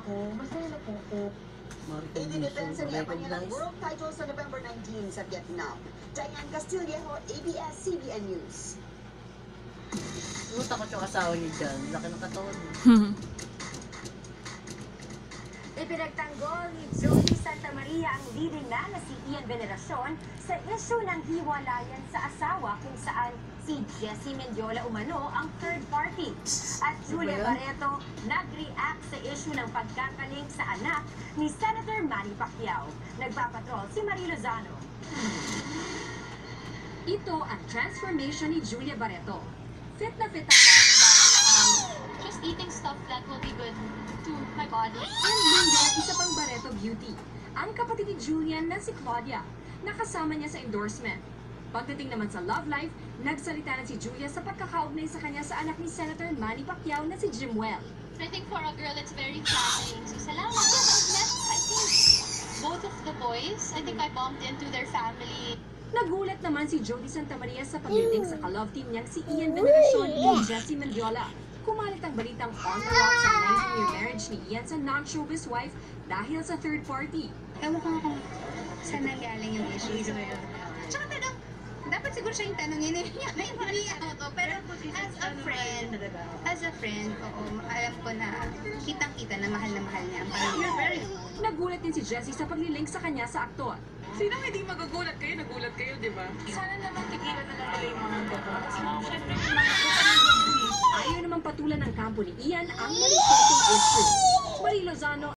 ako. Masaya na po ako. Idinipensa niya pa niya ng world title sa November 19 sa Vietnam. Diane Castillejo, ABS-CBN News. Takot yung asawa niya dyan. Laki ng katawan. Ipinagtanggol ni Joey Santa Maria ang leading na si Ian Veneracion sa issue ng hiwalayan sa asawa kung saan si Jessie Mendiola umano ang third party. At Julia Barreto nag-react sa issue ng pagkakaling sa anak ni Senator Manny Pacquiao. Nagpapatrol si Marie Lozano. Ito ang transformation ni Julia Barreto. Fit na fit ang Just eating stuff that will be good to my body. and Linda, isa pang Barreto beauty. Ang kapatid ni Julian na si Claudia, nakasama niya sa endorsement. Pagdating naman sa love life, nagsalita na si Julia sa pagkakaugnay sa kanya sa anak ni Senator Manny Pacquiao na si Jimwell. I think for a girl, it's very flattering. So, salamat. Yes, I've met, I think, both of the boys. I think I bumped into their family. Nagulat naman si Jody Santa Maria sa pagdating sa ka-love team niyang si Ian Veneracion at Jessie Mendiola. Kumalit ang balitang on the rocks ang 19-year marriage ni Ian sa non-showbiz wife dahil sa third party. Ewan ko kung saan nanggaling yung issues na yun. Tsaka tanong, dapat siguro siya yung tanongin niya, hindi ako. Pero as a friend, oo, alam ko na kitang-kita na mahal niya ang pamilya. Nagulat din si Jessie sa paglilink sa kanya sa aktor. Sinong hindi magugulat kayo? Nagulat kayo, di ba? Sana naman tigilan na lang nila yung mga gano'n. Siyempre, Ayaw namang patulan ng kampo ni Ian ang malisosong issue. Marie Lozano,